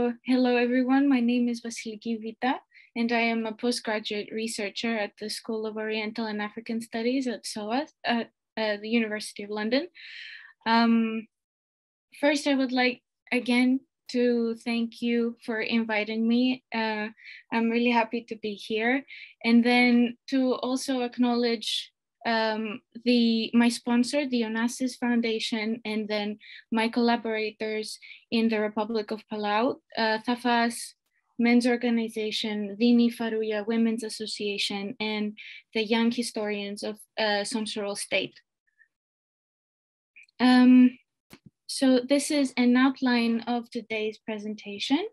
So hello everyone, my name is Vasiliki Vita, and I am a postgraduate researcher at the School of Oriental and African Studies at SOAS at the University of London. First, I would like again to thank you for inviting me. I'm really happy to be here, and then to also acknowledge my sponsor, the Onassis Foundation, and then my collaborators in the Republic of Palau, Thafas Men's Organization, Vini Faruya Women's Association, and the Young Historians of Sonsorol State. So this is an outline of today's presentation.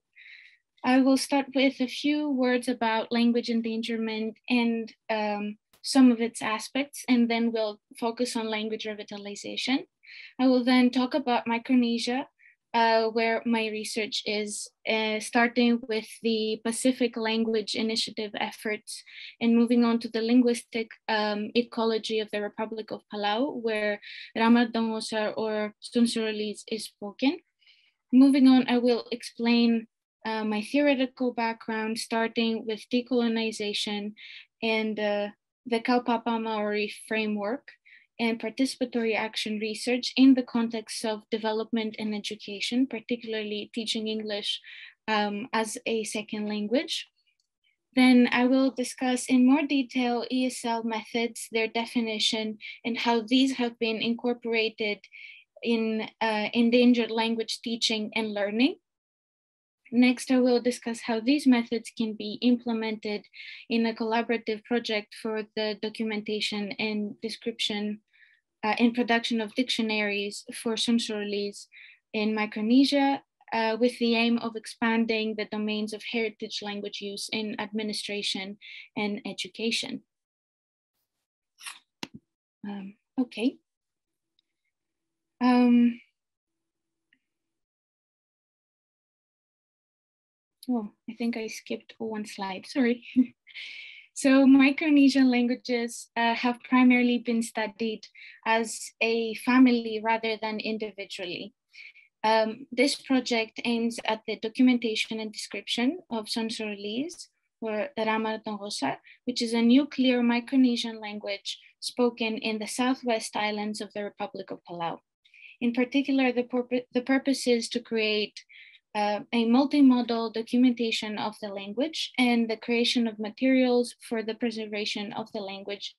I will start with a few words about language endangerment and some of its aspects, and then we'll focus on language revitalization. I will then talk about Micronesia, where my research is, starting with the Pacific Language Initiative efforts and moving on to the linguistic ecology of the Republic of Palau, where Ramari Dongosaro or Sonsorolese is spoken. Moving on, I will explain my theoretical background, starting with decolonization and the Kaupapa Maori framework and participatory action research in the context of development and education, particularly teaching English as a second language. Then I will discuss in more detail ESL methods, their definition, and how these have been incorporated in endangered language teaching and learning. Next, I will discuss how these methods can be implemented in a collaborative project for the documentation and description and production of dictionaries for Sonsorolese in Micronesia, with the aim of expanding the domains of heritage language use in administration and education. Okay. Oh, I think I skipped one slide, sorry. So Micronesian languages have primarily been studied as a family rather than individually. This project aims at the documentation and description of Sonsorolese, or Ramari Dongosaro, which is a nuclear Micronesian language spoken in the Southwest Islands of the Republic of Palau. In particular, the purpose is to create a multimodal documentation of the language and the creation of materials for the preservation of the language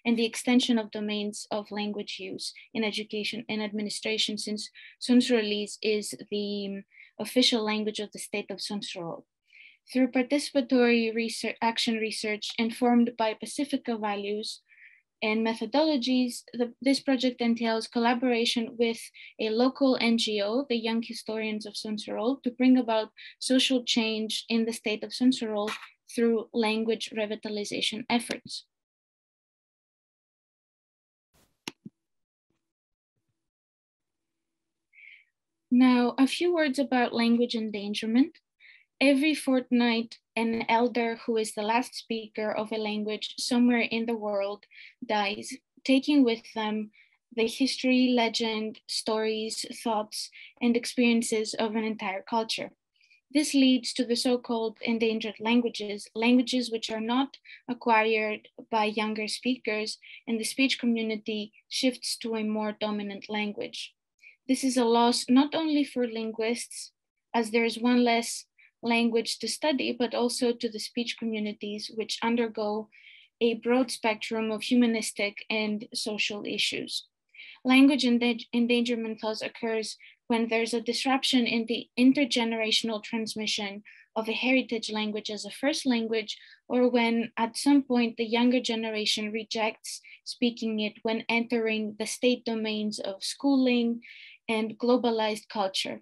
and the extension of domains of language use in education and administration, since Sonsorolese is the official language of the state of Sonsorol. Through participatory action research informed by Pacifica values and methodologies, this project entails collaboration with a local NGO, the Young Historians of Sonsorol, to bring about social change in the state of Sonsorol through language revitalization efforts. Now, a few words about language endangerment. Every fortnight, an elder who is the last speaker of a language somewhere in the world dies, taking with them the history, legend, stories, thoughts, and experiences of an entire culture. This leads to the so-called endangered languages, languages which are not acquired by younger speakers, and the speech community shifts to a more dominant language. This is a loss not only for linguists, as there is one less language to study, but also to the speech communities which undergo a broad spectrum of humanistic and social issues. Language endangerment thus occurs when there's a disruption in the intergenerational transmission of a heritage language as a first language, or when at some point the younger generation rejects speaking it when entering the state domains of schooling and globalized culture.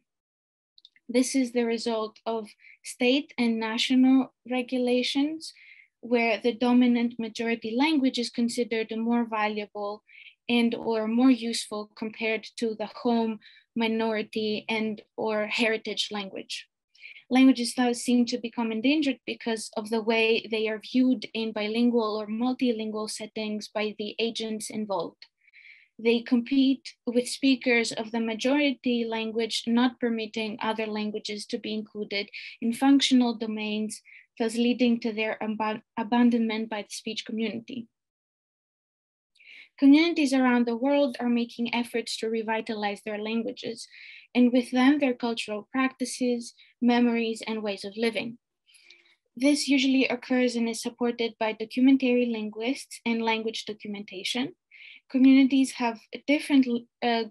This is the result of state and national regulations where the dominant majority language is considered more valuable and or more useful compared to the home minority and or heritage language. Languages thus seem to become endangered because of the way they are viewed in bilingual or multilingual settings by the agents involved. They compete with speakers of the majority language, not permitting other languages to be included in functional domains, thus leading to their abandonment by the speech community. Communities around the world are making efforts to revitalize their languages, and with them, their cultural practices, memories, and ways of living. This usually occurs and is supported by documentary linguists and language documentation. Communities have different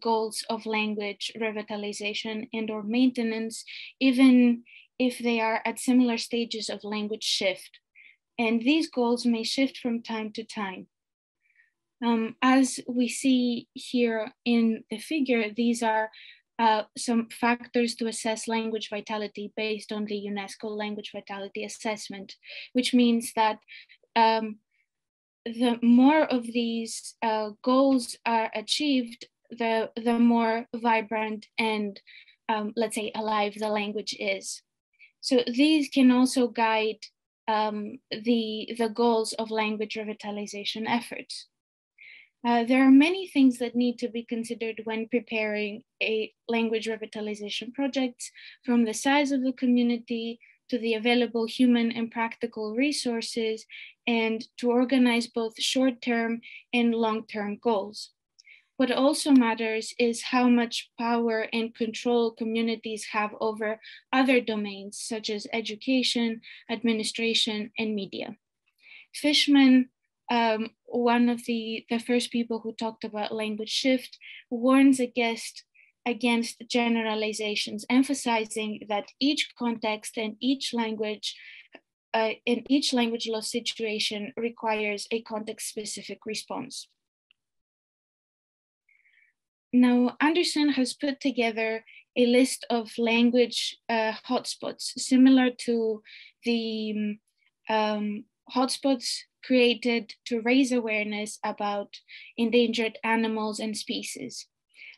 goals of language revitalization and or maintenance, even if they are at similar stages of language shift. And these goals may shift from time to time. As we see here in the figure, these are some factors to assess language vitality based on the UNESCO Language Vitality Assessment, which means that the more of these goals are achieved, the more vibrant and let's say alive the language is. So these can also guide the goals of language revitalization efforts. There are many things that need to be considered when preparing a language revitalization project, from the size of the community to the available human and practical resources, and to organize both short-term and long-term goals. What also matters is how much power and control communities have over other domains, such as education, administration, and media. Fishman, one of the first people who talked about language shift, warns against generalizations, emphasizing that each context and each language loss situation requires a context-specific response. Now, Anderson has put together a list of language hotspots, similar to the hotspots created to raise awareness about endangered animals and species.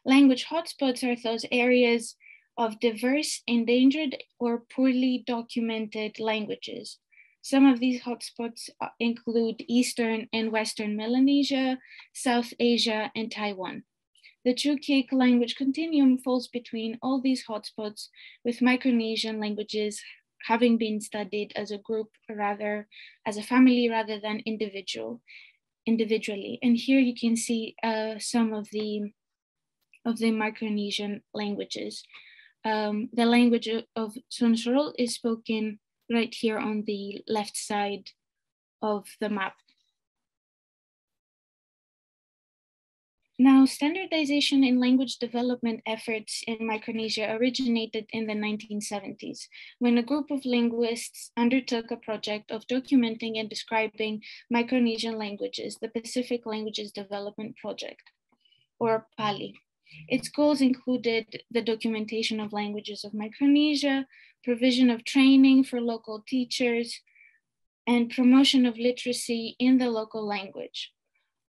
Language hotspots are those areas of diverse, endangered, or poorly documented languages. Some of these hotspots include Eastern and Western Melanesia, South Asia, and Taiwan. The Chukik language continuum falls between all these hotspots, with Micronesian languages having been studied as a group, rather as a family rather than individually. And here you can see some of the Micronesian languages. The language of Sonsorol is spoken right here on the left side of the map. Now, standardization in language development efforts in Micronesia originated in the 1970s, when a group of linguists undertook a project of documenting and describing Micronesian languages, the Pacific Languages Development Project, or PALI. Its goals included the documentation of languages of Micronesia, provision of training for local teachers, and promotion of literacy in the local language.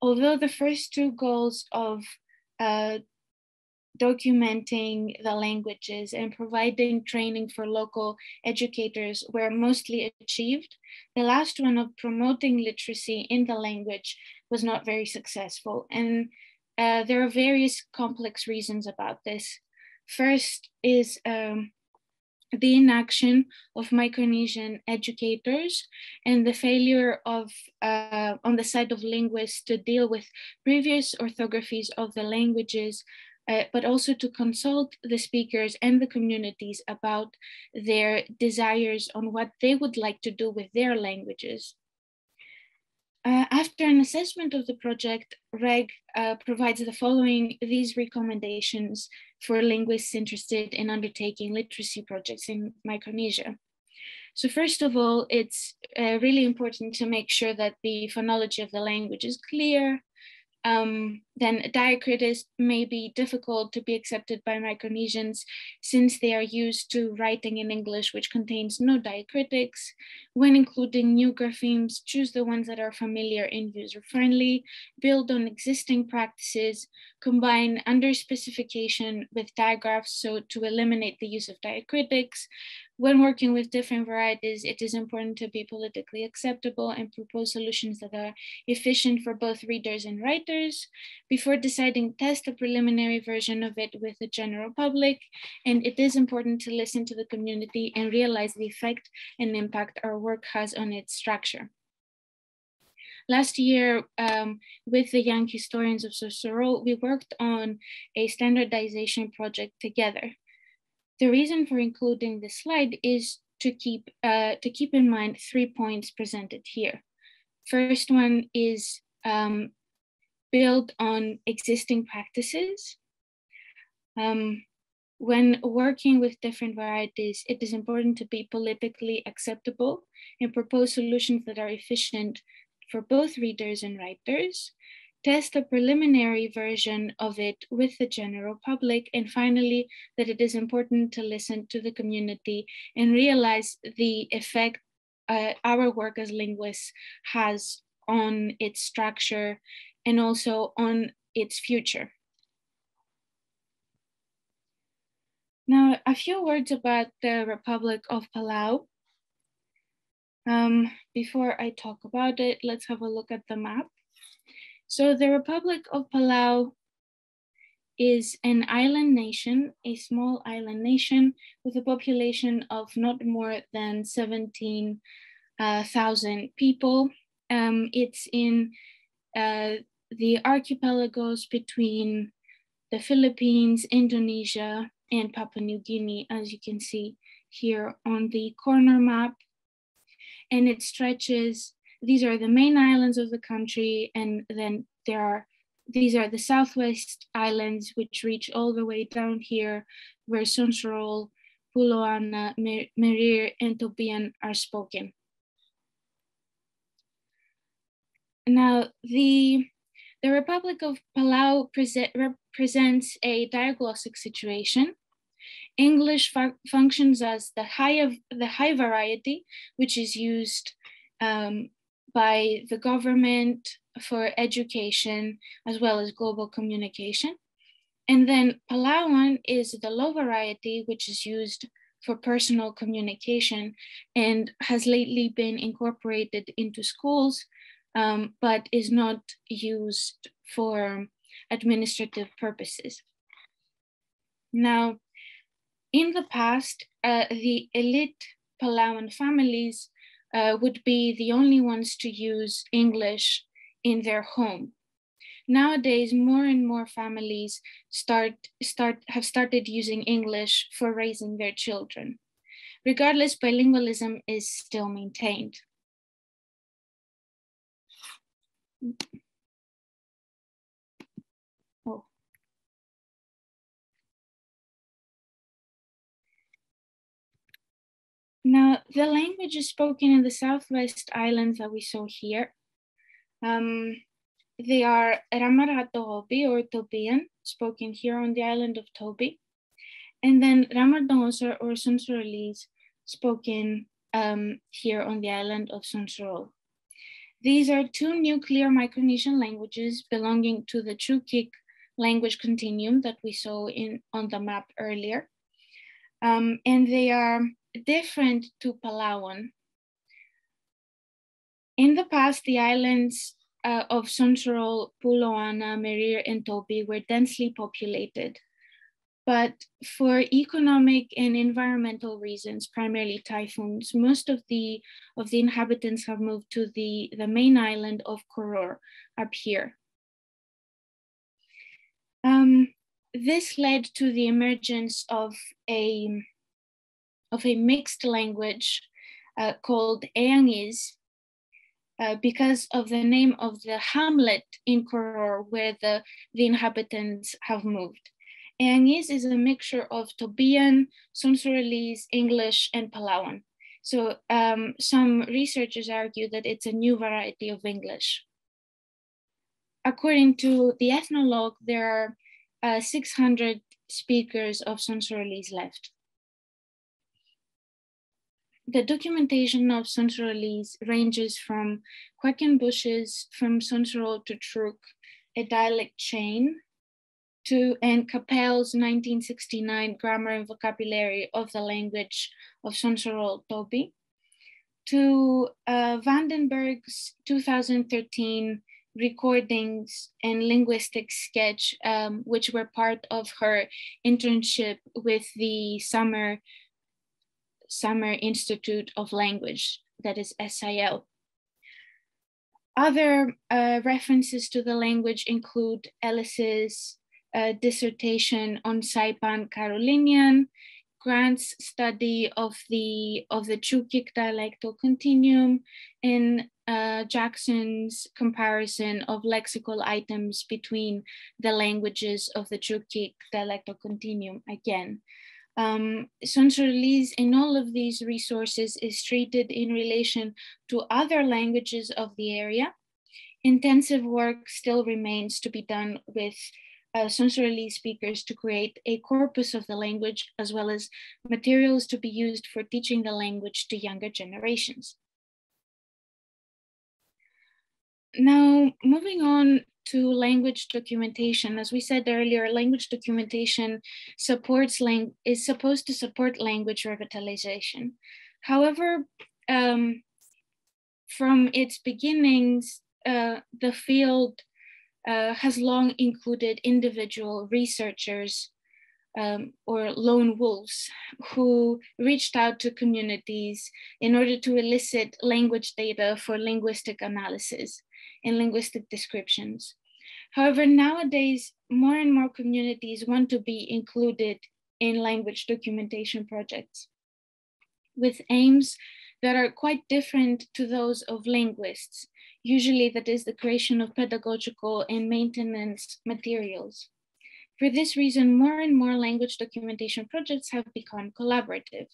Although the first two goals of documenting the languages and providing training for local educators were mostly achieved, the last one of promoting literacy in the language was not very successful. And there are various complex reasons about this. First is the inaction of Micronesian educators and the failure of, on the side of linguists, to deal with previous orthographies of the languages, but also to consult the speakers and the communities about their desires on what they would like to do with their languages. After an assessment of the project, REG provides these recommendations for linguists interested in undertaking literacy projects in Micronesia. So first of all, it's really important to make sure that the phonology of the language is clear. Then diacritics may be difficult to be accepted by Micronesians since they are used to writing in English, which contains no diacritics. When including new graphemes, choose the ones that are familiar and user-friendly, build on existing practices, combine under specification with digraphs so to eliminate the use of diacritics, When working with different varieties, it is important to be politically acceptable and propose solutions that are efficient for both readers and writers. Before deciding, test a preliminary version of it with the general public, and it is important to listen to the community and realize the effect and impact our work has on its structure. Last year, with the young historians of Cicero, we worked on a standardization project together. The reason for including this slide is to keep in mind 3 points presented here. First one is build on existing practices. When working with different varieties, it is important to be politically acceptable and propose solutions that are efficient for both readers and writers. Test a preliminary version of it with the general public, and finally, that it is important to listen to the community and realize the effect our work as linguists has on its structure and also on its future. Now, a few words about the Republic of Palau. Before I talk about it, let's have a look at the map. So the Republic of Palau is an island nation, a small island nation with a population of not more than 17,000 people. It's in the archipelagos between the Philippines, Indonesia, and Papua New Guinea, as you can see here on the corner map. And it stretches, these are the main islands of the country, and then these are the southwest islands, which reach all the way down here, where Sonsorol, Puloana, Merir, and Tobian are spoken. Now, the Republic of Palau represents a diaglossic situation. English functions as the high variety, which is used by the government for education as well as global communication. And then Palauan is the low variety, which is used for personal communication and has lately been incorporated into schools, but is not used for administrative purposes. Now, in the past, the elite Palauan families would be the only ones to use English in their home. Nowadays, more and more families have started using English for raising their children. Regardless, bilingualism is still maintained. Oh. Now, the language is spoken in the Southwest Islands that we saw here. They are Ramari or Tobian, spoken here on the island of Tobi, and then Dongosaro or Sonsorolese, spoken here on the island of Sonsorol. These are two nuclear Micronesian languages belonging to the Chukik language continuum that we saw on the map earlier. And they are different to Palauan. In the past, the islands of Sonsorol, Puloana, Merir, and Tobi were densely populated. But for economic and environmental reasons, primarily typhoons, most of the inhabitants have moved to the main island of Koror up here. This led to the emergence of a mixed language called Eangese, because of the name of the hamlet in Koror where the inhabitants have moved. Eangese is a mixture of Tobian, Sonsorolese, English, and Palauan. So some researchers argue that it's a new variety of English. According to the ethnologue, there are 600 speakers of Sonsorolese left. The documentation of Sonsorolese ranges from Queckenbushes from Sonsorol to Truk, a dialect chain, and Capel's 1969 Grammar and Vocabulary of the Language of Sonsoro Tobi, to Vandenberg's 2013 recordings and linguistic sketch, which were part of her internship with the Summer Institute of Language, that is SIL. Other references to the language include Ellis's dissertation on Saipan Carolinian, Grant's study of the Chukik dialectal continuum, and Jackson's comparison of lexical items between the languages of the Chukik dialectal continuum again. Sonsorese in all of these resources is treated in relation to other languages of the area. Intensive work still remains to be done with Sonsorese speakers to create a corpus of the language, as well as materials to be used for teaching the language to younger generations. Now, moving on to language documentation. As we said earlier, language documentation is supposed to support language revitalization. However, from its beginnings, the field has long included individual researchers or lone wolves who reached out to communities in order to elicit language data for linguistic analysis and linguistic descriptions. However, nowadays, more and more communities want to be included in language documentation projects with aims that are quite different to those of linguists. Usually that is the creation of pedagogical and maintenance materials. For this reason, more and more language documentation projects have become collaborative.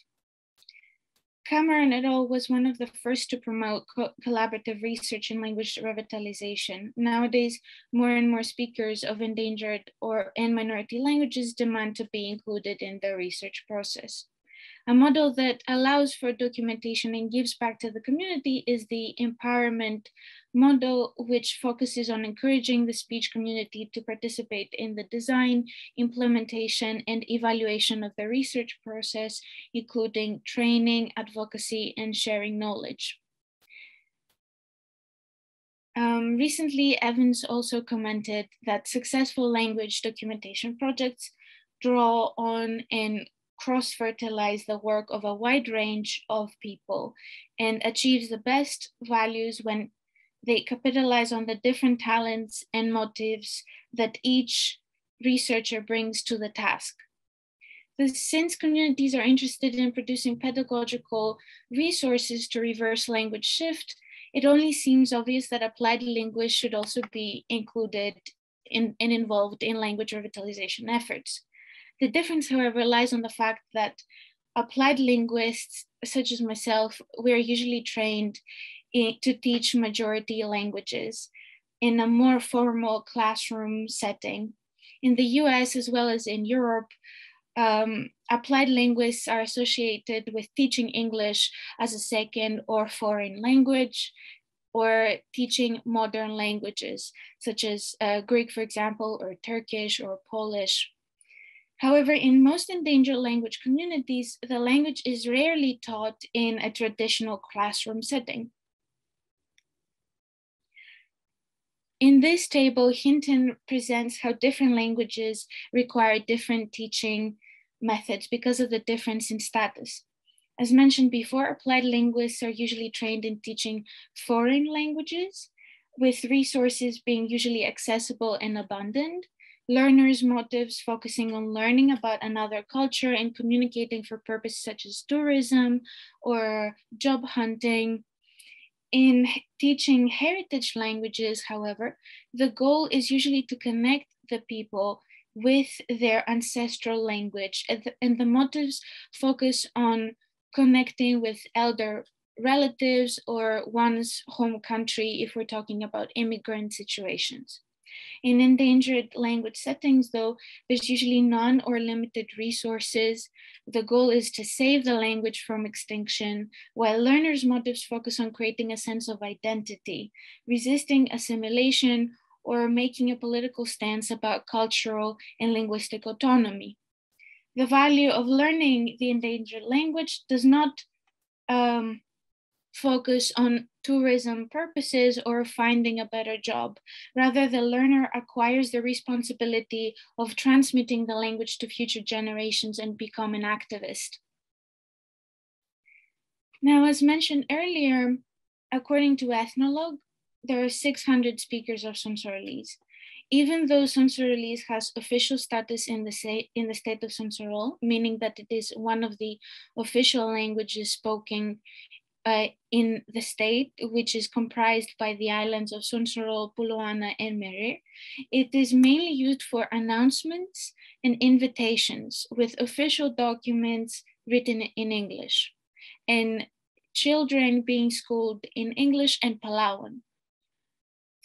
Cameron et al. Was one of the first to promote collaborative research in language revitalization. Nowadays, more and more speakers of endangered and minority languages demand to be included in the research process. A model that allows for documentation and gives back to the community is the empowerment model, which focuses on encouraging the speech community to participate in the design, implementation, and evaluation of the research process, including training, advocacy, and sharing knowledge. Recently, Evans also commented that successful language documentation projects draw on and cross-fertilize the work of a wide range of people and achieves the best values when they capitalize on the different talents and motives that each researcher brings to the task. Since communities are interested in producing pedagogical resources to reverse language shift, it only seems obvious that applied linguists should also be included and involved in language revitalization efforts. The difference, however, lies on the fact that applied linguists, such as myself, we are usually trained to teach majority languages in a more formal classroom setting. In the US, as well as in Europe, applied linguists are associated with teaching English as a second or foreign language, or teaching modern languages, such as Greek, for example, or Turkish or Polish. However, in most endangered language communities, the language is rarely taught in a traditional classroom setting. In this table, Hinton presents how different languages require different teaching methods because of the difference in status. As mentioned before, applied linguists are usually trained in teaching foreign languages, with resources being usually accessible and abundant. Learners' motives focusing on learning about another culture and communicating for purposes such as tourism or job hunting. In teaching heritage languages, however, the goal is usually to connect the people with their ancestral language, and the motives focus on connecting with elder relatives or one's home country if we're talking about immigrant situations. In endangered language settings, though, there's usually none or limited resources. The goal is to save the language from extinction, while learners' motives focus on creating a sense of identity, resisting assimilation, or making a political stance about cultural and linguistic autonomy. The value of learning the endangered language does not focus on tourism purposes or finding a better job. Rather, the learner acquires the responsibility of transmitting the language to future generations and become an activist. Now, as mentioned earlier, according to Ethnologue, there are 600 speakers of Sonsorolese. Even though Sonsorolese has official status in the state of Sonsorol, meaning that it is one of the official languages spoken in the state, which is comprised by the islands of Sonsorol, Puluana, and Mere, it is mainly used for announcements and invitations with official documents written in English, and children being schooled in English and Palawan.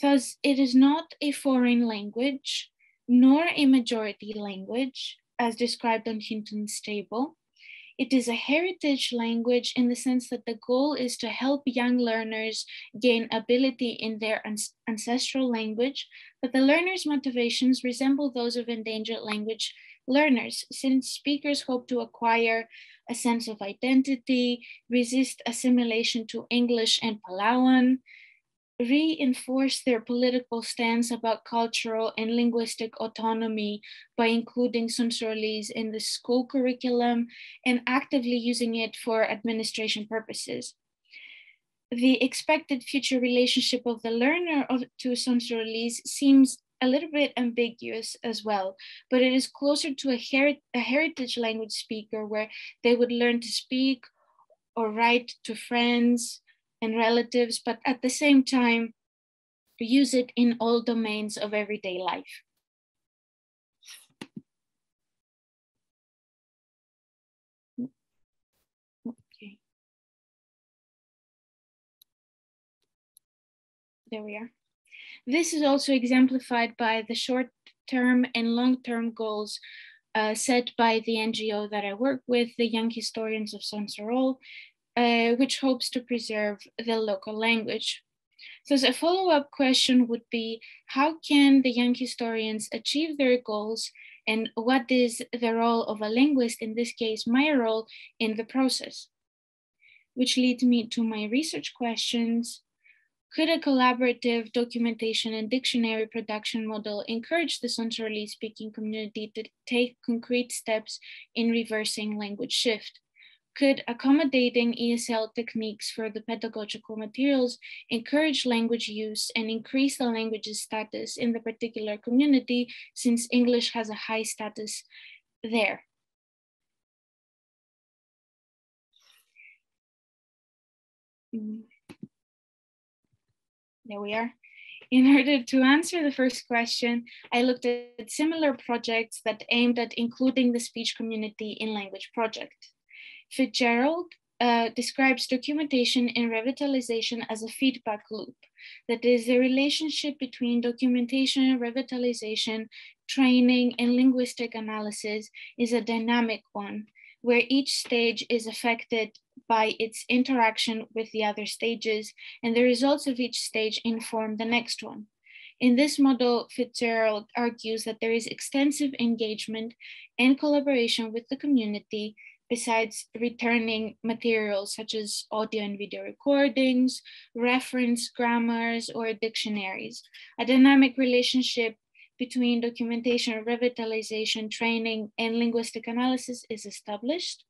Thus, it is not a foreign language, nor a majority language, as described on Hinton's table. It is a heritage language in the sense that the goal is to help young learners gain ability in their ancestral language, but the learners' motivations resemble those of endangered language learners, since speakers hope to acquire a sense of identity, resist assimilation to English and Palawan, reinforce their political stance about cultural and linguistic autonomy by including Sonsorolese in the school curriculum and actively using it for administration purposes. The expected future relationship of the learner to Sonsorolese seems a little bit ambiguous as well, but it is closer to a heritage language speaker where they would learn to speak or write to friends and relatives, but at the same time, use it in all domains of everyday life. Okay. There we are. This is also exemplified by the short-term and long-term goals set by the NGO that I work with, the Young Historians of Sonsorol, which hopes to preserve the local language. So a follow-up question would be, how can the young historians achieve their goals, and what is the role of a linguist, in this case, my role, in the process? Which leads me to my research questions. Could a collaborative documentation and dictionary production model encourage the Sonsorolese speaking community to take concrete steps in reversing language shift? Could accommodating ESL techniques for the pedagogical materials encourage language use and increase the language's status in the particular community, since English has a high status there? There we are. In order to answer the first question, I looked at similar projects that aimed at including the speech community in language project. Fitzgerald describes documentation and revitalization as a feedback loop. That is, the relationship between documentation, revitalization, training, and linguistic analysis is a dynamic one, where each stage is affected by its interaction with the other stages, and the results of each stage inform the next one. In this model, Fitzgerald argues that there is extensive engagement and collaboration with the community, besides returning materials such as audio and video recordings, reference grammars, or dictionaries. A dynamic relationship between documentation, revitalization, training, and linguistic analysis is established.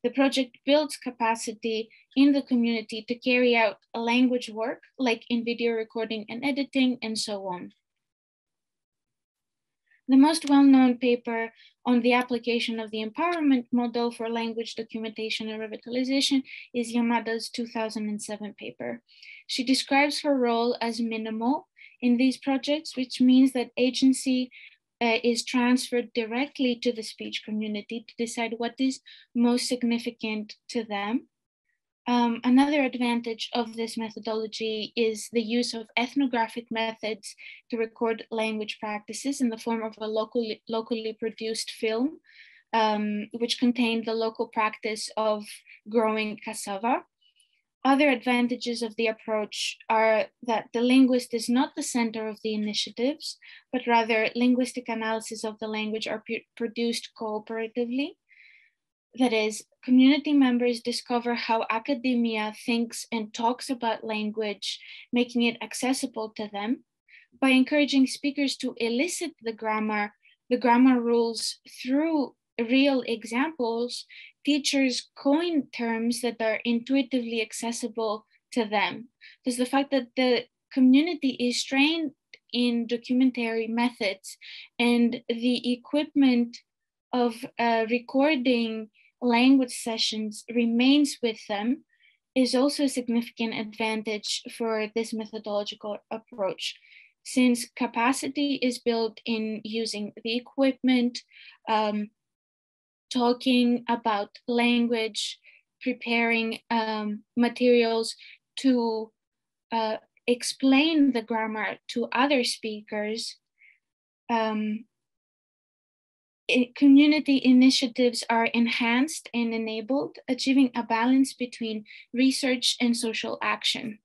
The project builds capacity in the community to carry out a language work, like in video recording and editing, and so on. The most well-known paper on the application of the empowerment model for language documentation and revitalization is Yamada's 2007 paper. She describes her role as minimal in these projects, which means that agency is transferred directly to the speech community to decide what is most significant to them. Another advantage of this methodology is the use of ethnographic methods to record language practices in the form of a locally produced film, which contained the local practice of growing cassava. Other advantages of the approach are that the linguist is not the center of the initiatives, but rather linguistic analysis of the language are produced cooperatively. That is, community members discover how academia thinks and talks about language, making it accessible to them. By encouraging speakers to elicit the grammar rules through real examples, teachers coin terms that are intuitively accessible to them. Thus, the fact that the community is trained in documentary methods and the equipment of recording language sessions remains with them is also a significant advantage for this methodological approach, since capacity is built in using the equipment, talking about language, preparing materials to explain the grammar to other speakers. Community initiatives are enhanced and enabled, achieving a balance between research and social action.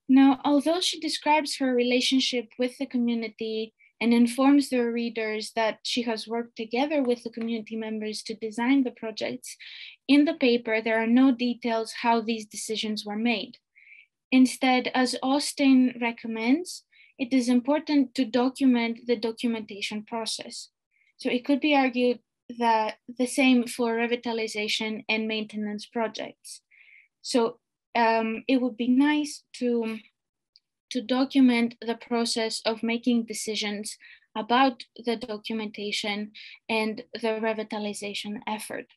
Now, although she describes her relationship with the community and informs the readers that she has worked together with the community members to design the projects, in the paper, there are no details how these decisions were made. Instead, as Austin recommends, it is important to document the documentation process. So it could be argued that the same for revitalization and maintenance projects. So it would be nice to document the process of making decisions about the documentation and the revitalization effort.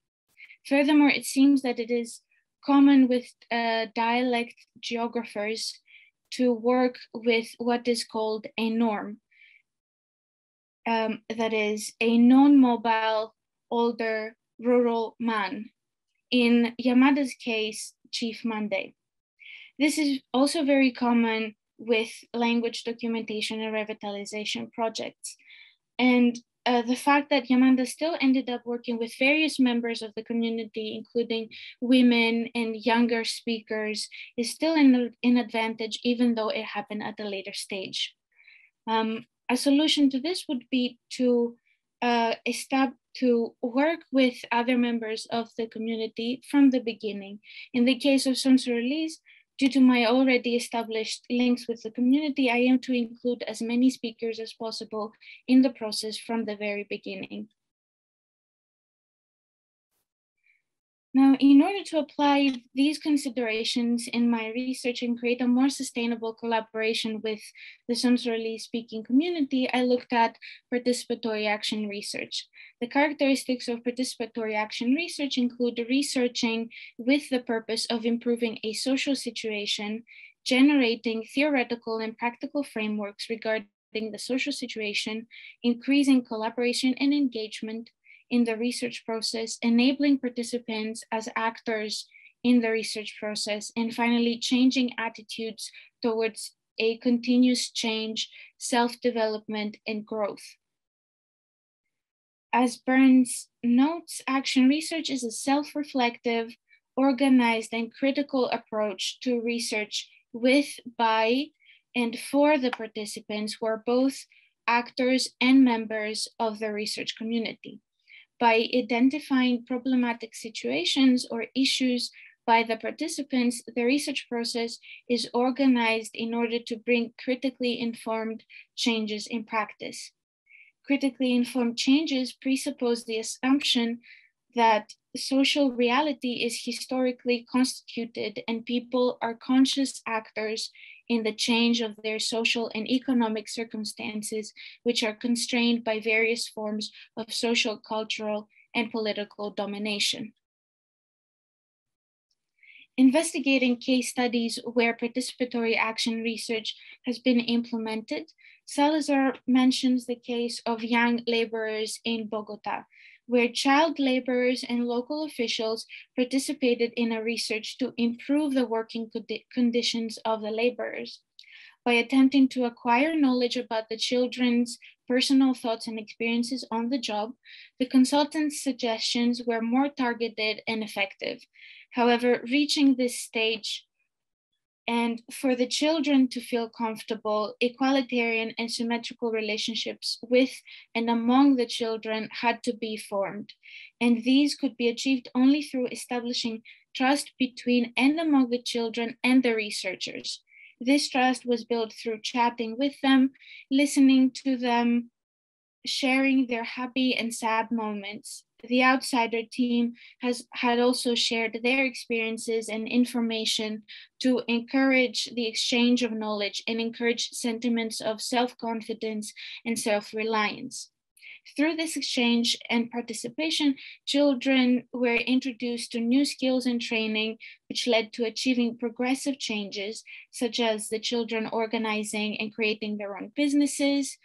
Furthermore, it seems that it is common with dialect geographers to work with what is called a norm. That is a non-mobile, older, rural man. In Yamada's case, Chief Monday. This is also very common with language documentation and revitalization projects. And the fact that Yamada still ended up working with various members of the community, including women and younger speakers, is still an advantage, even though it happened at a later stage. A solution to this would be to work with other members of the community from the beginning. In the case of Sans Release, due to my already established links with the community, I aim to include as many speakers as possible in the process from the very beginning. Now, in order to apply these considerations in my research and create a more sustainable collaboration with the Somsroli speaking community, I looked at participatory action research. The characteristics of participatory action research include researching with the purpose of improving a social situation, generating theoretical and practical frameworks regarding the social situation, increasing collaboration and engagement in the research process, enabling participants as actors in the research process, and finally, changing attitudes towards a continuous change, self-development, and growth. As Burns notes, action research is a self-reflective, organized, and critical approach to research with, by, and for the participants who are both actors and members of the research community. By identifying problematic situations or issues by the participants, the research process is organized in order to bring critically informed changes in practice. Critically informed changes presuppose the assumption that social reality is historically constituted and people are conscious actors in the change of their social and economic circumstances, which are constrained by various forms of social, cultural, and political domination. Investigating case studies where participatory action research has been implemented, Salazar mentions the case of young laborers in Bogota, where child laborers and local officials participated in a research to improve the working conditions of the laborers. By attempting to acquire knowledge about the children's personal thoughts and experiences on the job, the consultant's suggestions were more targeted and effective, However, reaching this stage and for the children to feel comfortable, equalitarian and symmetrical relationships with and among the children had to be formed. And these could be achieved only through establishing trust between and among the children and the researchers. This trust was built through chatting with them, listening to them, sharing their happy and sad moments. The outsider team had also shared their experiences and information to encourage the exchange of knowledge and encourage sentiments of self-confidence and self-reliance. Through this exchange and participation, children were introduced to new skills and training, which led to achieving progressive changes, such as the children organizing and creating their own businesses.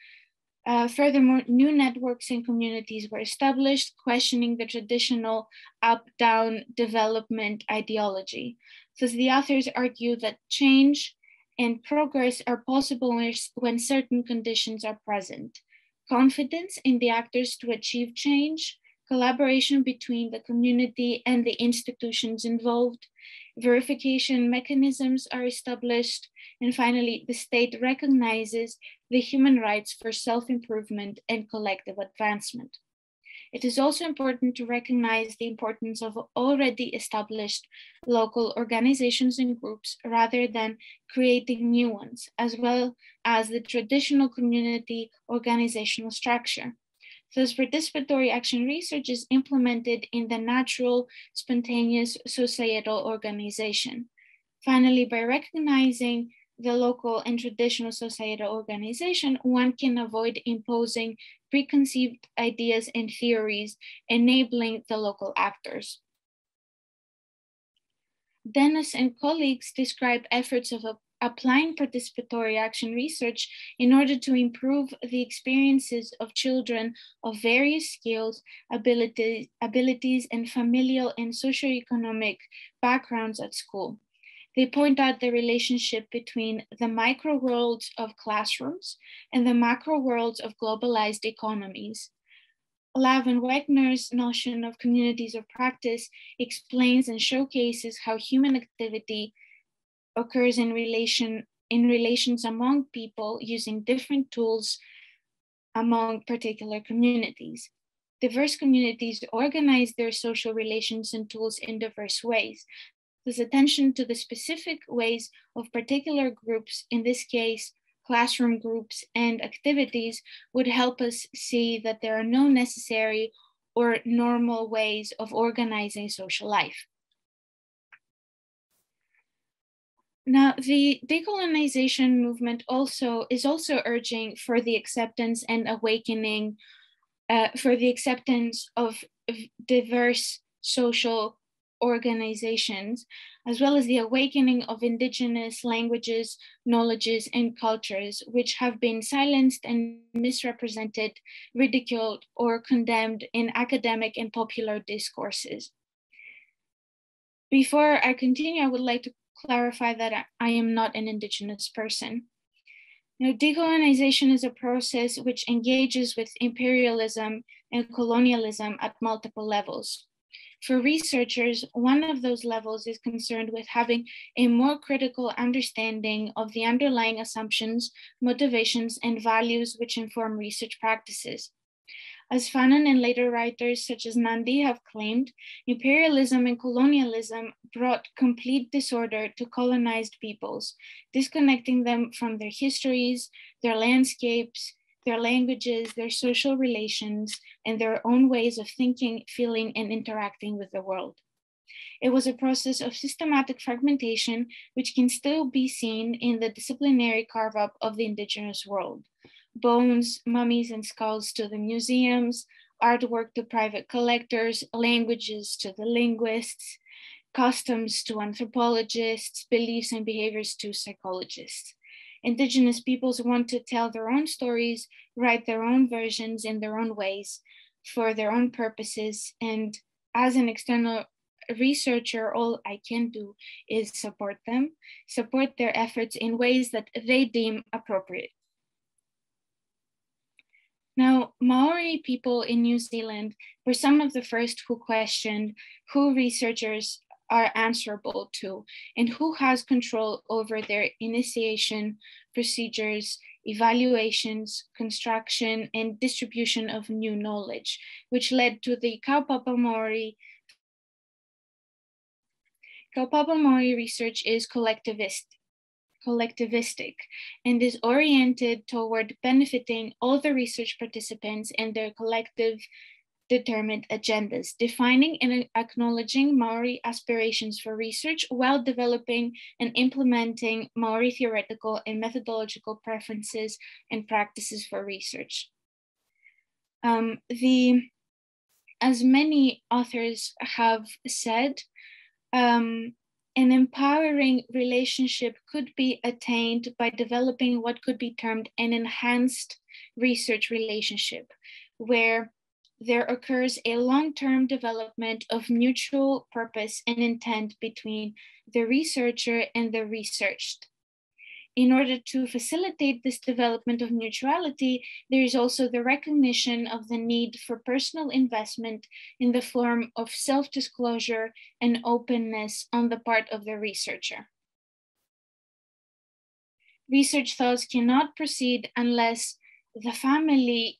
Furthermore, new networks and communities were established, questioning the traditional up-down development ideology. Thus, the authors argue that change and progress are possible when certain conditions are present. Confidence in the actors to achieve change, collaboration between the community and the institutions involved, verification mechanisms are established, and finally, the state recognizes the human rights for self-improvement and collective advancement. It is also important to recognize the importance of already established local organizations and groups rather than creating new ones, as well as the traditional community organizational structure. Thus, participatory action research is implemented in the natural, spontaneous societal organization. Finally, by recognizing the local and traditional societal organization, one can avoid imposing preconceived ideas and theories, enabling the local actors. Dennis and colleagues describe efforts of applying participatory action research in order to improve the experiences of children of various skills, abilities, and familial and socioeconomic backgrounds at school. They point out the relationship between the micro worlds of classrooms and the macro worlds of globalized economies. Lav and Wegner's notion of communities of practice explains and showcases how human activity occurs in relations among people using different tools among particular communities. Diverse communities organize their social relations and tools in diverse ways. This attention to the specific ways of particular groups, in this case, classroom groups and activities, would help us see that there are no necessary or normal ways of organizing social life. Now, the decolonization movement is also urging for the acceptance and awakening, for the acceptance of diverse social organizations, as well as the awakening of indigenous languages, knowledges, and cultures, which have been silenced and misrepresented, ridiculed, or condemned in academic and popular discourses. Before I continue, I would like to clarify that I am not an indigenous person. Now, decolonization is a process which engages with imperialism and colonialism at multiple levels. For researchers, one of those levels is concerned with having a more critical understanding of the underlying assumptions, motivations, and values which inform research practices. As Fanon and later writers such as Nandi have claimed, imperialism and colonialism brought complete disorder to colonized peoples, disconnecting them from their histories, their landscapes, their languages, their social relations, and their own ways of thinking, feeling, and interacting with the world. It was a process of systematic fragmentation, which can still be seen in the disciplinary carve-up of the indigenous world. Bones, mummies, and skulls to the museums, artwork to private collectors, languages to the linguists, customs to anthropologists, beliefs and behaviors to psychologists. Indigenous peoples want to tell their own stories, write their own versions in their own ways for their own purposes. And as an external researcher, all I can do is support them, support their efforts in ways that they deem appropriate. Now, Maori people in New Zealand were some of the first who questioned who researchers are answerable to, and who has control over their initiation procedures, evaluations, construction, and distribution of new knowledge, which led to the Kaupapa Maori. Kaupapa Maori research is collectivistic and is oriented toward benefiting all the research participants and their collective determined agendas, defining and acknowledging Maori aspirations for research while developing and implementing Maori theoretical and methodological preferences and practices for research. As many authors have said, an empowering relationship could be attained by developing what could be termed an enhanced research relationship, where there occurs a long-term development of mutual purpose and intent between the researcher and the researched. In order to facilitate this development of mutuality, there is also the recognition of the need for personal investment in the form of self-disclosure and openness on the part of the researcher. Research thus cannot proceed unless the families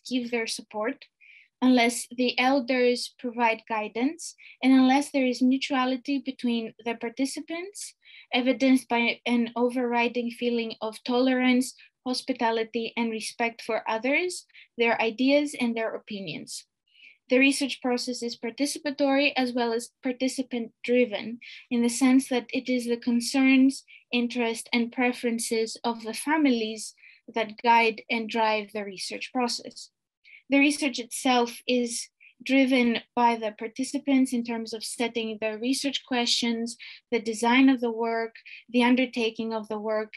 give their support, unless the elders provide guidance, and unless there is mutuality between the participants, evidenced by an overriding feeling of tolerance, hospitality, and respect for others, their ideas, and their opinions. The research process is participatory as well as participant-driven, in the sense that it is the concerns, interests, and preferences of the families that guide and drive the research process. The research itself is driven by the participants in terms of setting the research questions, the design of the work, the undertaking of the work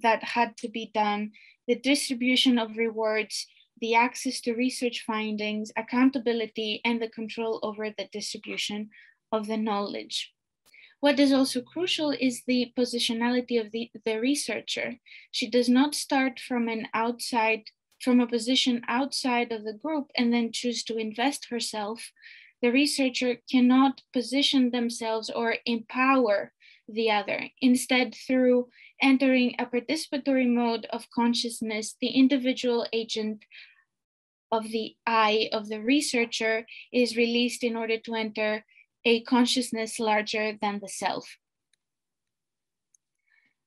that had to be done, the distribution of rewards, the access to research findings, accountability, and the control over the distribution of the knowledge. What is also crucial is the positionality of the researcher. She does not start from a position outside of the group and then choose to invest herself. The researcher cannot position themselves or empower the other. Instead, through entering a participatory mode of consciousness, the individual agent of the I of the researcher is released in order to enter a consciousness larger than the self.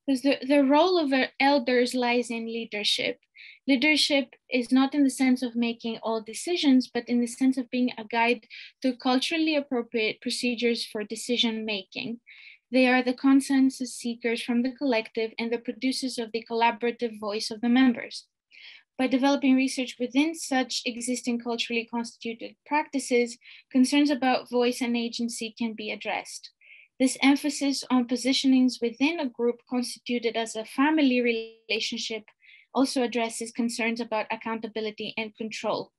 Because the role of elders lies in leadership. Leadership is not in the sense of making all decisions, but in the sense of being a guide to culturally appropriate procedures for decision making. They are the consensus seekers from the collective and the producers of the collaborative voice of the members. By developing research within such existing culturally constituted practices, concerns about voice and agency can be addressed. This emphasis on positionings within a group constituted as a family relationship also addresses concerns about accountability and control.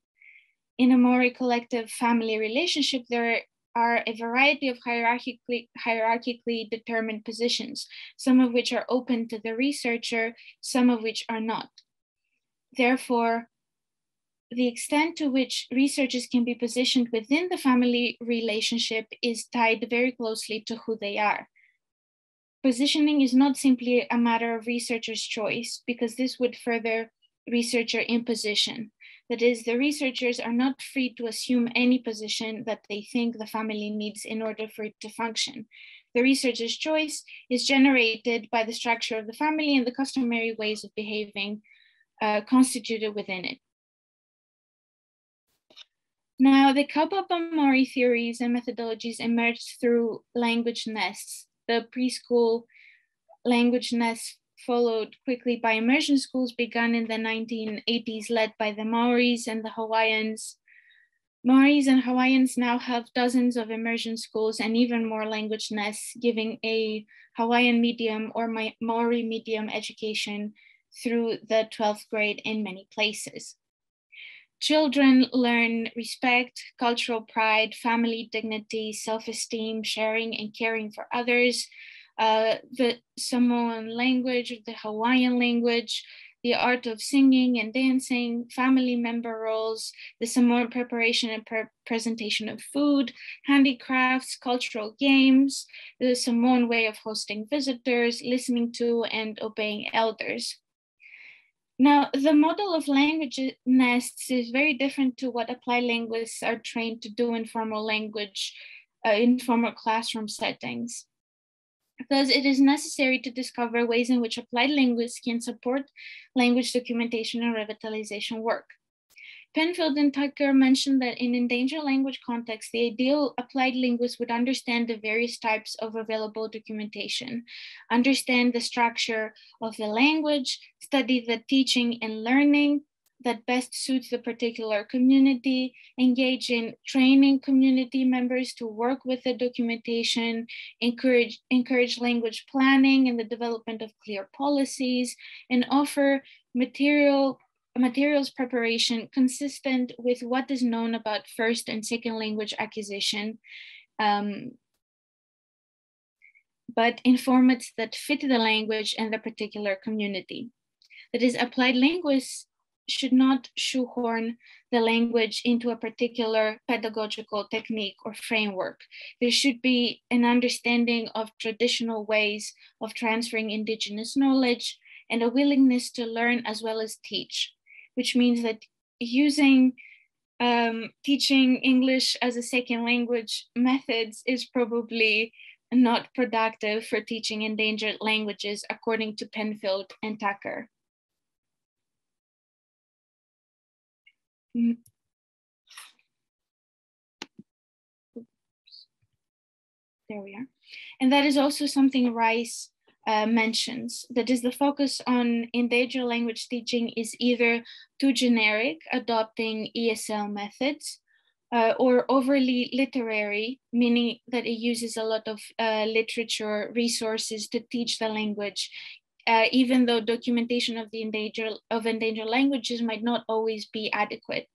In a Maori collective family relationship, there are a variety of hierarchically determined positions, some of which are open to the researcher, some of which are not. Therefore, the extent to which researchers can be positioned within the family relationship is tied very closely to who they are. Positioning is not simply a matter of researcher's choice, because this would further researcher imposition. That is, the researchers are not free to assume any position that they think the family needs in order for it to function. The researcher's choice is generated by the structure of the family and the customary ways of behaving constituted within it. Now, the Kaupapa Maori theories and methodologies emerged through language nests. The preschool language nests followed quickly by immersion schools begun in the 1980s, led by the Maoris and the Hawaiians. Maoris and Hawaiians now have dozens of immersion schools and even more language nests, giving a Hawaiian medium or Maori medium education through the 12th grade in many places. Children learn respect, cultural pride, family dignity, self-esteem, sharing and caring for others, the Samoan language, the Hawaiian language, the art of singing and dancing, family member roles, the Samoan preparation and presentation of food, handicrafts, cultural games, the Samoan way of hosting visitors, listening to and obeying elders. Now, the model of language nests is very different to what applied linguists are trained to do in formal language, in formal classroom settings. Thus, it is necessary to discover ways in which applied linguists can support language documentation and revitalization work. Penfield and Tucker mentioned that in endangered language context, the ideal applied linguist would understand the various types of available documentation, understand the structure of the language, study the teaching and learning that best suits the particular community, engage in training community members to work with the documentation, encourage language planning and the development of clear policies, and offer materials preparation consistent with what is known about first and second language acquisition, but in formats that fit the language and the particular community. That is, applied linguists should not shoehorn the language into a particular pedagogical technique or framework. There should be an understanding of traditional ways of transferring indigenous knowledge and a willingness to learn as well as teach, which means that using teaching English as a second language methods is probably not productive for teaching endangered languages, according to Penfield and Tucker. There we are. And that is also something Rice mentions. That is, the focus on endangered language teaching is either too generic, adopting ESL methods, or overly literary, meaning that it uses a lot of literature resources to teach the language, even though documentation of the endangered languages might not always be adequate.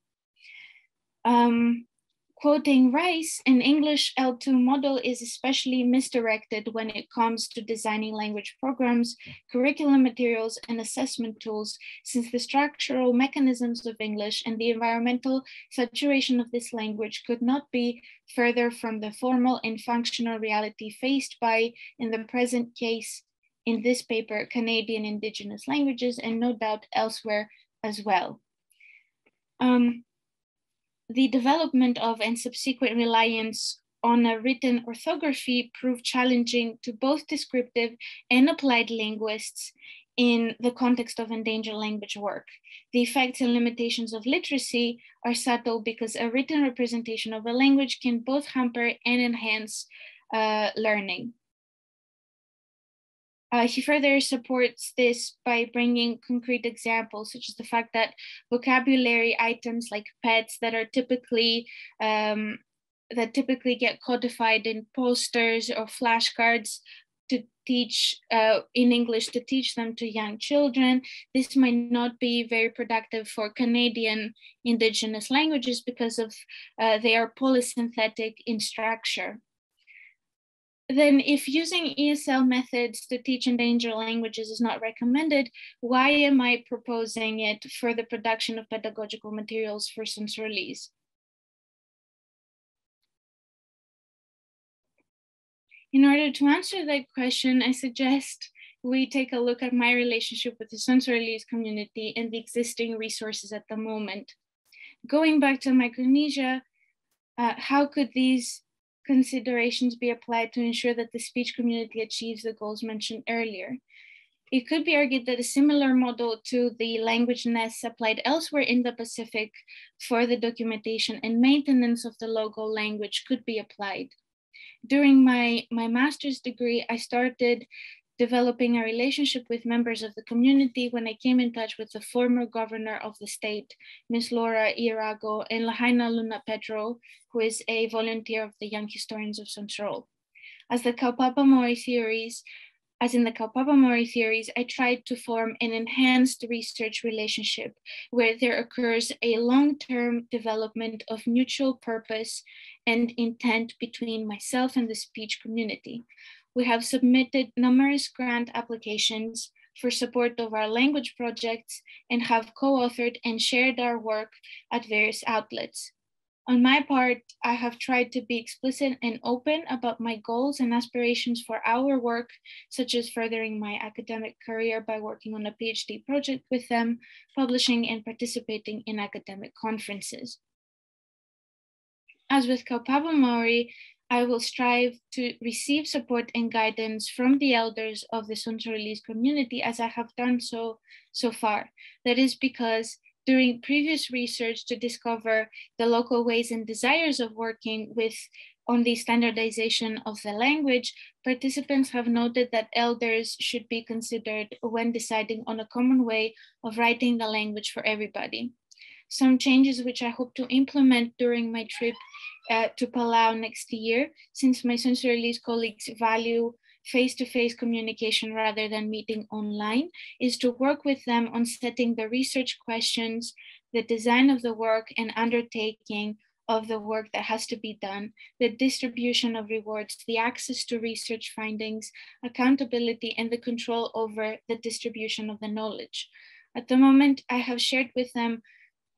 Quoting Rice, an English L2 model is especially misdirected when it comes to designing language programs, curriculum materials, and assessment tools, since the structural mechanisms of English and the environmental saturation of this language could not be further from the formal and functional reality faced by, in the present case, in this paper, Canadian Indigenous languages, and no doubt elsewhere as well. The development of and subsequent reliance on a written orthography proved challenging to both descriptive and applied linguists in the context of endangered language work. The effects and limitations of literacy are subtle because a written representation of a language can both hamper and enhance learning. He further supports this by bringing concrete examples, such as the fact that vocabulary items like pets that are typically get codified in posters or flashcards to teach in English, to teach them to young children. This might not be very productive for Canadian Indigenous languages because of they are polysynthetic in structure. Then if using ESL methods to teach endangered languages is not recommended, why am I proposing it for the production of pedagogical materials for sensorese? In order to answer that question, I suggest we take a look at my relationship with the sensorese community and the existing resources at the moment. Going back to Micronesia, how could these considerations be applied to ensure that the speech community achieves the goals mentioned earlier? It could be argued that a similar model to the language nests applied elsewhere in the Pacific for the documentation and maintenance of the local language could be applied. During my master's degree, I started developing a relationship with members of the community when I came in touch with the former governor of the state, Ms. Laura Irago, and Lahaina Luna Pedro, who is a volunteer of the Young Historians of Central. As in the Kaupapa Maori theories, I tried to form an enhanced research relationship where there occurs a long-term development of mutual purpose and intent between myself and the speech community. We have submitted numerous grant applications for support of our language projects and have co-authored and shared our work at various outlets. On my part, I have tried to be explicit and open about my goals and aspirations for our work, such as furthering my academic career by working on a PhD project with them, publishing and participating in academic conferences. As with Kaupapa Maori, I will strive to receive support and guidance from the elders of the Sonsorolese community as I have done so far. That is because during previous research to discover the local ways and desires of working on the standardization of the language, participants have noted that elders should be considered when deciding on a common way of writing the language for everybody. Some changes which I hope to implement during my trip to Palau next year, since my Sonsorolese colleagues value face-to-face communication rather than meeting online, is to work with them on setting the research questions, the design of the work and undertaking of the work that has to be done, the distribution of rewards, the access to research findings, accountability, and the control over the distribution of the knowledge. At the moment, I have shared with them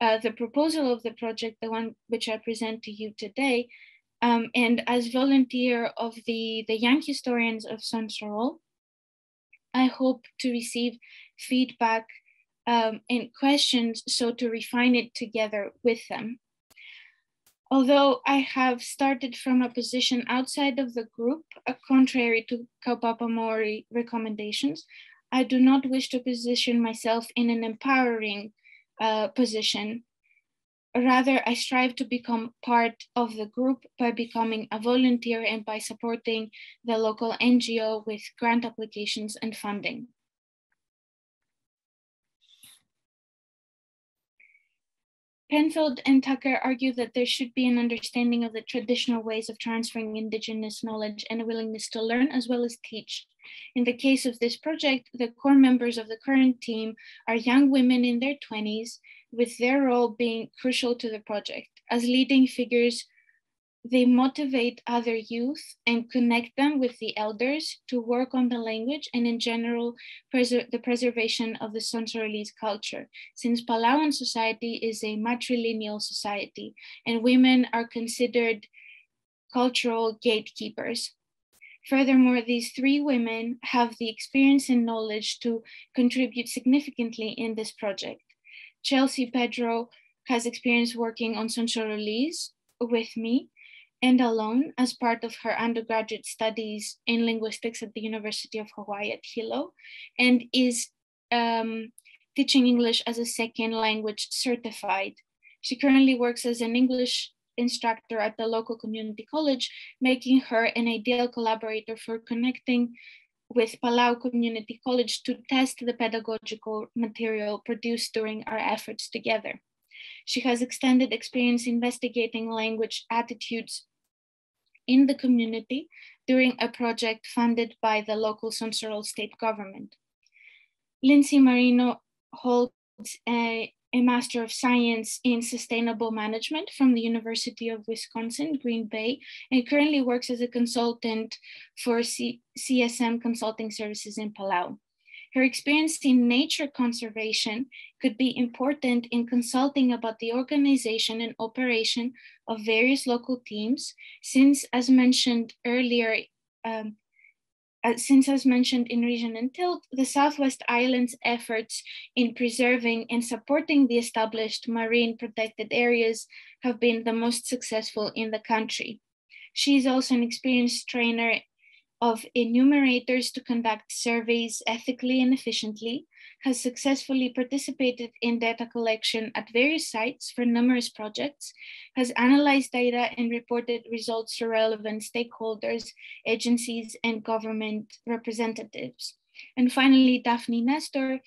the proposal of the project, the one which I present to you today, and as volunteer of the Young Historians of Sonsorol, I hope to receive feedback and questions so to refine it together with them. Although I have started from a position outside of the group, contrary to Kaupapa Maori recommendations, I do not wish to position myself in an empowering position. Rather, I strive to become part of the group by becoming a volunteer and by supporting the local NGO with grant applications and funding. Penfield and Tucker argue that there should be an understanding of the traditional ways of transferring Indigenous knowledge and a willingness to learn as well as teach. In the case of this project, the core members of the current team are young women in their 20s, with their role being crucial to the project. As leading figures, they motivate other youth and connect them with the elders to work on the language and in general, the preservation of the Sonsorolese culture, since Palauan society is a matrilineal society and women are considered cultural gatekeepers. Furthermore, these three women have the experience and knowledge to contribute significantly in this project. Chelsea Pedro has experience working on Sonsorolese with me and alone as part of her undergraduate studies in linguistics at the University of Hawaii at Hilo, and is teaching English as a second language certified. She currently works as an English instructor at the local community college, making her an ideal collaborator for connecting with Palau Community College to test the pedagogical material produced during our efforts together. She has extended experience investigating language attitudes in the community during a project funded by the local Sonsorol state government. Lindsay Marino holds a Master of Science in Sustainable Management from the University of Wisconsin, Green Bay, and currently works as a consultant for CSM Consulting Services in Palau. Her experience in nature conservation could be important in consulting about the organization and operation of various local teams, since as mentioned earlier, as mentioned in Region and Tilt, the Southwest Islands' efforts in preserving and supporting the established marine protected areas have been the most successful in the country. She is also an experienced trainer of enumerators to conduct surveys ethically and efficiently, has successfully participated in data collection at various sites for numerous projects, has analyzed data and reported results to relevant stakeholders, agencies, and government representatives. And finally, Daphne Nestor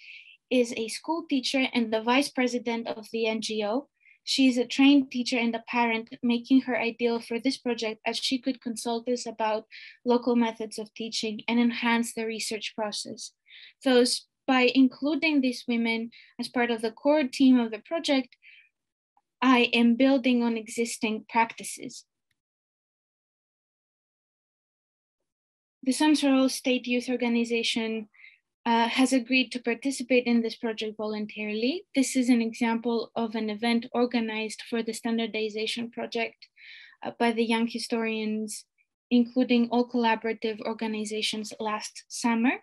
is a school teacher and the vice president of the NGO. She is a trained teacher and a parent, making her ideal for this project as she could consult us about local methods of teaching and enhance the research process. Thus, by including these women as part of the core team of the project, I am building on existing practices. The Sonsorol State Youth Organization has agreed to participate in this project voluntarily. This is an example of an event organized for the standardization project by the young historians, including all collaborative organizations last summer.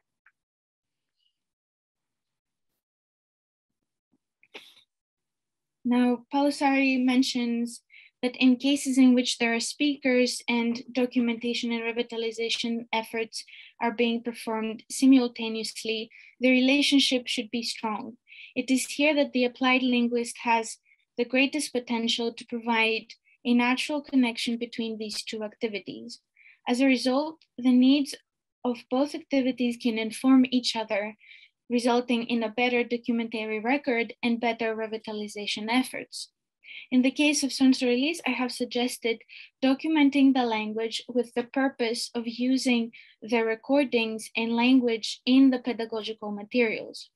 Now, Palusari mentions that in cases in which there are speakers and documentation and revitalization efforts are being performed simultaneously, the relationship should be strong. It is here that the applied linguist has the greatest potential to provide a natural connection between these two activities. As a result, the needs of both activities can inform each other, resulting in a better documentary record and better revitalization efforts. In the case of Sonsorolese, I have suggested documenting the language with the purpose of using the recordings and language in the pedagogical materials.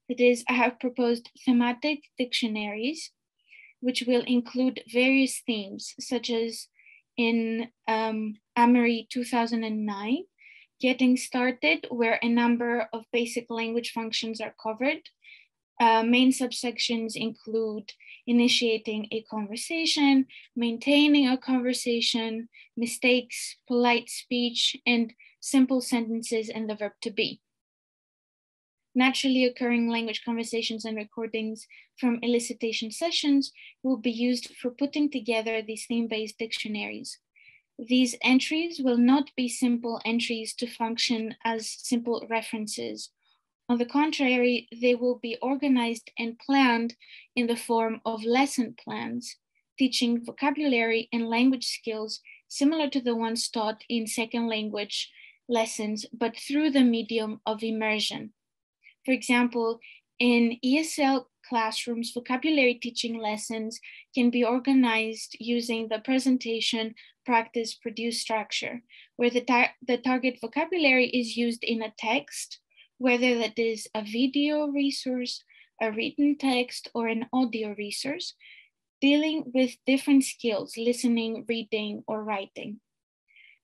That is, I have proposed thematic dictionaries, which will include various themes, such as in Ramari 2009, Getting Started, where a number of basic language functions are covered. Main subsections include initiating a conversation, maintaining a conversation, mistakes, polite speech, and simple sentences and the verb to be. Naturally occurring language conversations and recordings from elicitation sessions will be used for putting together these theme-based dictionaries. These entries will not be simple entries to function as simple references. On the contrary, they will be organized and planned in the form of lesson plans, teaching vocabulary and language skills similar to the ones taught in second language lessons, but through the medium of immersion. For example, in ESL classrooms, vocabulary teaching lessons can be organized using the presentation, practice, produce structure, where the target vocabulary is used in a text, whether that is a video resource, a written text, or an audio resource, dealing with different skills, listening, reading, or writing.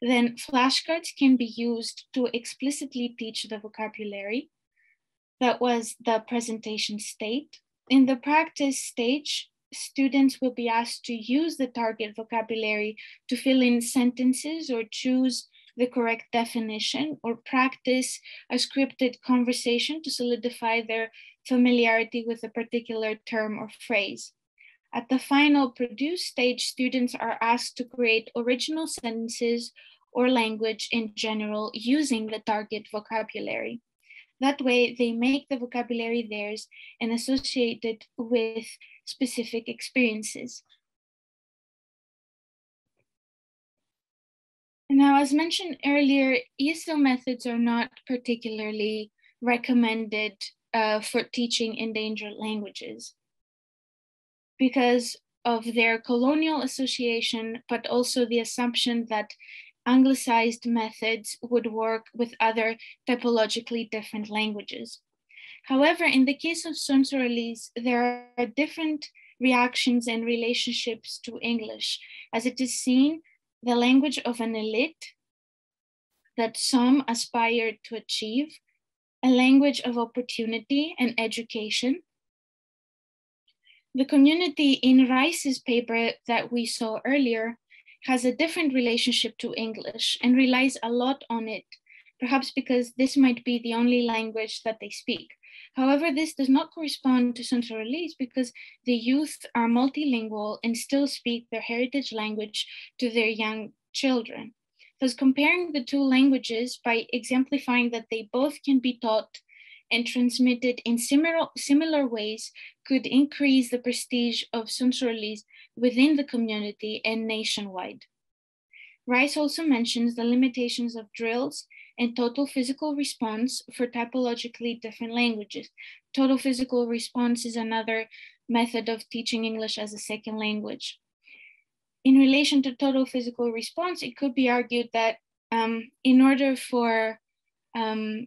Then flashcards can be used to explicitly teach the vocabulary. That was the presentation state. In the practice stage, students will be asked to use the target vocabulary to fill in sentences or choose the correct definition, or practice a scripted conversation to solidify their familiarity with a particular term or phrase. At the final produce stage, students are asked to create original sentences or language in general using the target vocabulary. That way, they make the vocabulary theirs and associate it with specific experiences. Now, as mentioned earlier, ESL methods are not particularly recommended for teaching endangered languages because of their colonial association, but also the assumption that Anglicized methods would work with other typologically different languages. However, in the case of Sonsorolese, there are different reactions and relationships to English, as it is seen the language of an elite that some aspire to achieve, a language of opportunity and education. The community in Rice's paper that we saw earlier has a different relationship to English and relies a lot on it, perhaps because this might be the only language that they speak. However, this does not correspond to Sonsorolese because the youth are multilingual and still speak their heritage language to their young children. Thus, comparing the two languages by exemplifying that they both can be taught and transmitted in similar ways could increase the prestige of Sonsorolese within the community and nationwide. Rice also mentions the limitations of drills and total physical response for typologically different languages. Total physical response is another method of teaching English as a second language. In relation to total physical response, it could be argued that in order for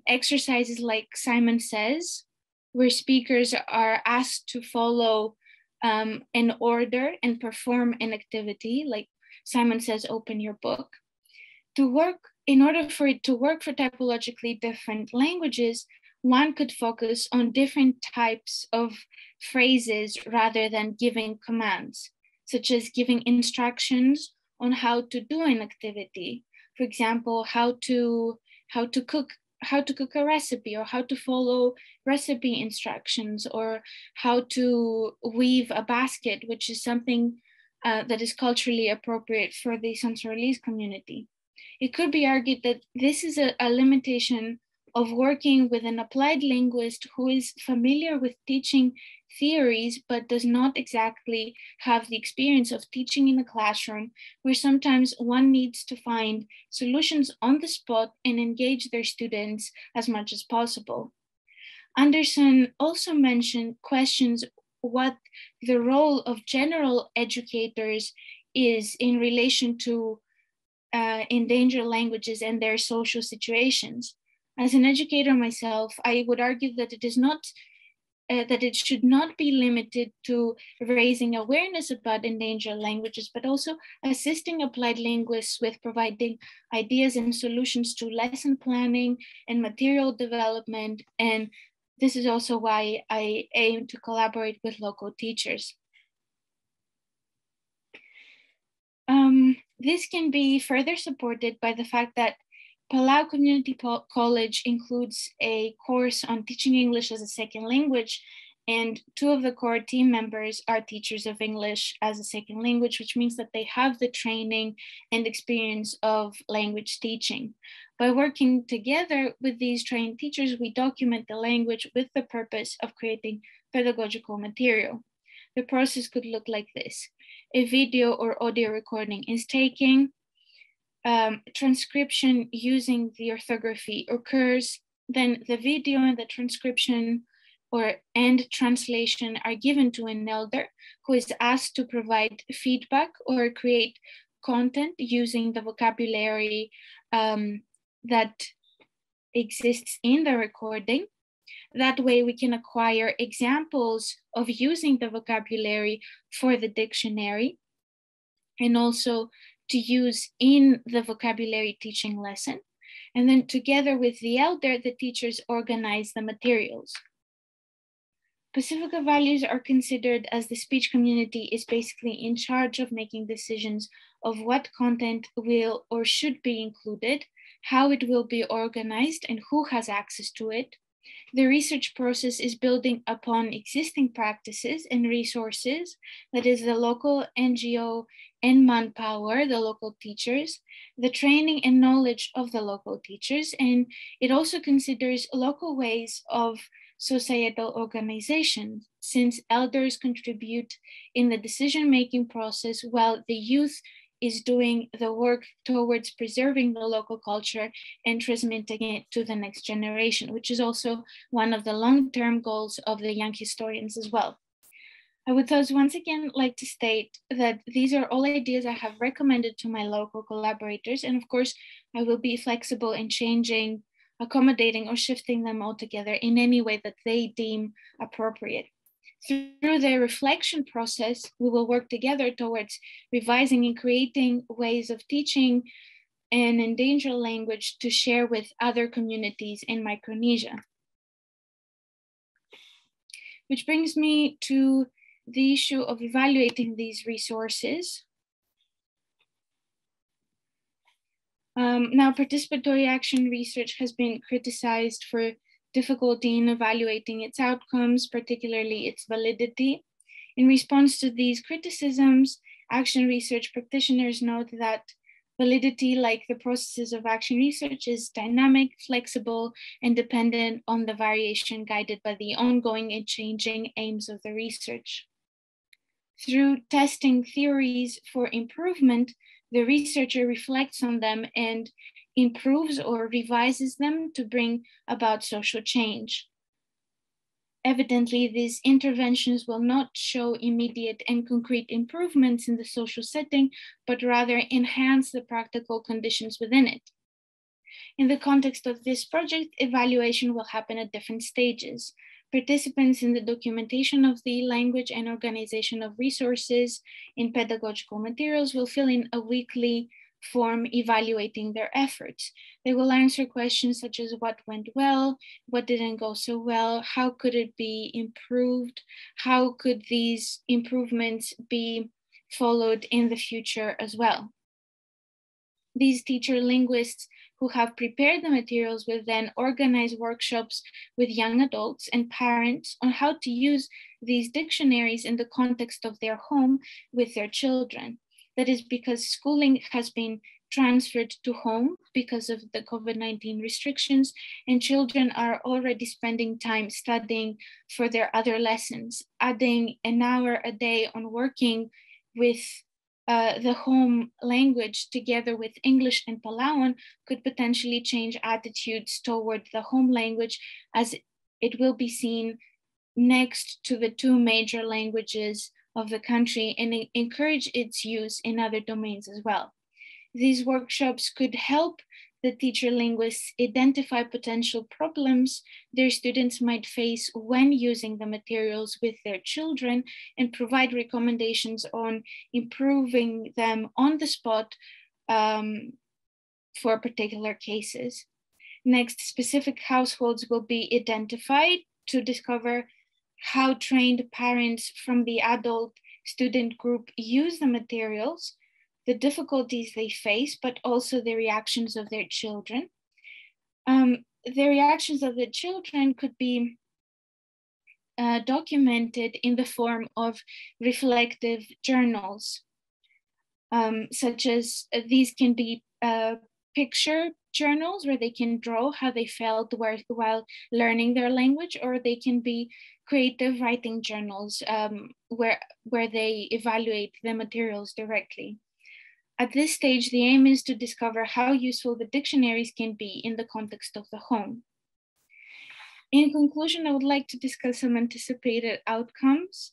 exercises like Simon Says, where speakers are asked to follow an order and perform an activity, like Simon Says, open your book, in order for it to work for typologically different languages, one could focus on different types of phrases rather than giving commands, such as giving instructions on how to do an activity. For example, how to cook a recipe, or how to follow recipe instructions, or how to weave a basket, which is something that is culturally appropriate for the Sansoralese community. It could be argued that this is a limitation of working with an applied linguist who is familiar with teaching theories, but does not exactly have the experience of teaching in a classroom, where sometimes one needs to find solutions on the spot and engage their students as much as possible. Anderson also mentioned questions what the role of general educators is in relation to endangered languages and their social situations. As an educator myself, I would argue that it is not that it should not be limited to raising awareness about endangered languages, but also assisting applied linguists with providing ideas and solutions to lesson planning and material development. And this is also why I aim to collaborate with local teachers. This can be further supported by the fact that Palau Community College includes a course on teaching English as a second language, and 2 of the core team members are teachers of English as a second language, which means that they have the training and experience of language teaching. By working together with these trained teachers, we document the language with the purpose of creating pedagogical material. The process could look like this. A video or audio recording is taken, transcription using the orthography occurs, then the video and the transcription and translation are given to an elder who is asked to provide feedback or create content using the vocabulary that exists in the recording. That way we can acquire examples of using the vocabulary for the dictionary, and also to use in the vocabulary teaching lesson. And then together with the elder, the teachers organize the materials. Pacifica values are considered as the speech community is basically in charge of making decisions of what content will or should be included, how it will be organized, and who has access to it. The research process is building upon existing practices and resources, that is the local NGO and manpower, the local teachers, the training and knowledge of the local teachers, and it also considers local ways of societal organization, since elders contribute in the decision-making process while the youth is doing the work towards preserving the local culture and transmitting it to the next generation, which is also one of the long-term goals of the young historians as well. I would thus once again like to state that these are all ideas I have recommended to my local collaborators, and of course, I will be flexible in changing, accommodating, or shifting them altogether in any way that they deem appropriate. Through the reflection process, we will work together towards revising and creating ways of teaching an endangered language to share with other communities in Micronesia. Which brings me to the issue of evaluating these resources. Now, participatory action research has been criticized for difficulty in evaluating its outcomes, particularly its validity. In response to these criticisms, action research practitioners note that validity, like the processes of action research, is dynamic, flexible, and dependent on the variation guided by the ongoing and changing aims of the research. Through testing theories for improvement, the researcher reflects on them and improves or revises them to bring about social change. Evidently, these interventions will not show immediate and concrete improvements in the social setting, but rather enhance the practical conditions within it. In the context of this project, evaluation will happen at different stages. Participants in the documentation of the language and organization of resources in pedagogical materials will fill in a weekly form evaluating their efforts. They will answer questions such as what went well, what didn't go so well, how could it be improved, how could these improvements be followed in the future as well. These teacher linguists who have prepared the materials will then organize workshops with young adults and parents on how to use these dictionaries in the context of their home with their children. That is because schooling has been transferred to home because of the COVID-19 restrictions, and children are already spending time studying for their other lessons. Adding an hour a day on working with the home language together with English and Palauan could potentially change attitudes toward the home language, as it will be seen next to the two major languages of the country and encourage its use in other domains as well. These workshops could help the teacher linguists identify potential problems their students might face when using the materials with their children and provide recommendations on improving them on the spot for particular cases. Next, specific households will be identified to discover how trained parents from the adult student group use the materials, the difficulties they face, but also the reactions of their children. The reactions of the children could be documented in the form of reflective journals, such as these can be picture journals where they can draw how they felt while learning their language, or they can be creative writing journals where they evaluate the materials directly. At this stage, the aim is to discover how useful the dictionaries can be in the context of the home. In conclusion, I would like to discuss some anticipated outcomes.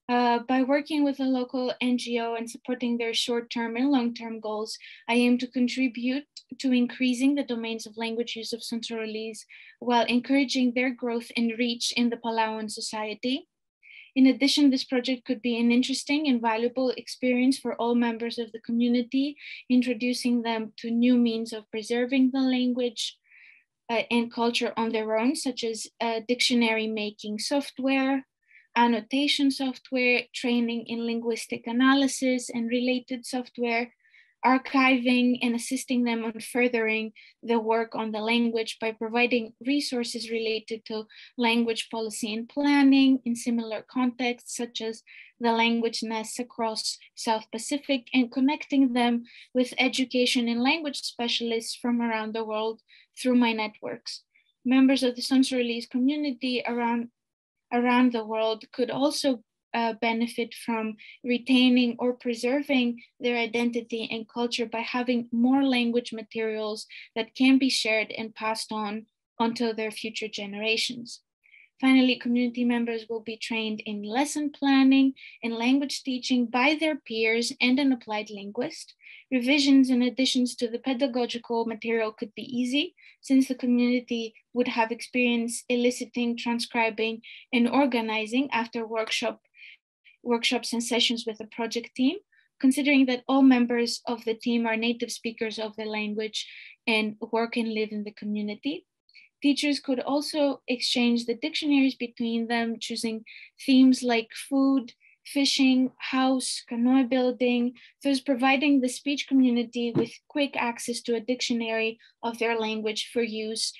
By working with a local NGO and supporting their short-term and long-term goals, I aim to contribute to increasing the domains of language use of Sonsorolese while encouraging their growth and reach in the Palauan society. In addition, this project could be an interesting and valuable experience for all members of the community, introducing them to new means of preserving the language and culture on their own, such as dictionary making software, annotation software, training in linguistic analysis and related software, archiving, and assisting them on furthering the work on the language by providing resources related to language policy and planning in similar contexts, such as the language nests across South Pacific, and connecting them with education and language specialists from around the world through my networks. Members of the Sonsorolese community around the world could also benefit from retaining or preserving their identity and culture by having more language materials that can be shared and passed on onto their future generations. Finally, community members will be trained in lesson planning and language teaching by their peers and an applied linguist. Revisions and additions to the pedagogical material could be easy, since the community would have experience eliciting, transcribing, and organizing after workshops and sessions with the project team, considering that all members of the team are native speakers of the language and work and live in the community. Teachers could also exchange the dictionaries between them, choosing themes like food, fishing, house, canoe building, thus providing the speech community with quick access to a dictionary of their language for use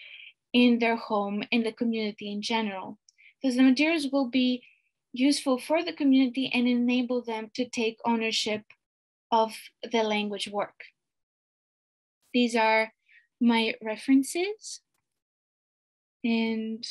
in their home and the community in general. Thus the materials will be useful for the community and enable them to take ownership of the language work. These are my references. And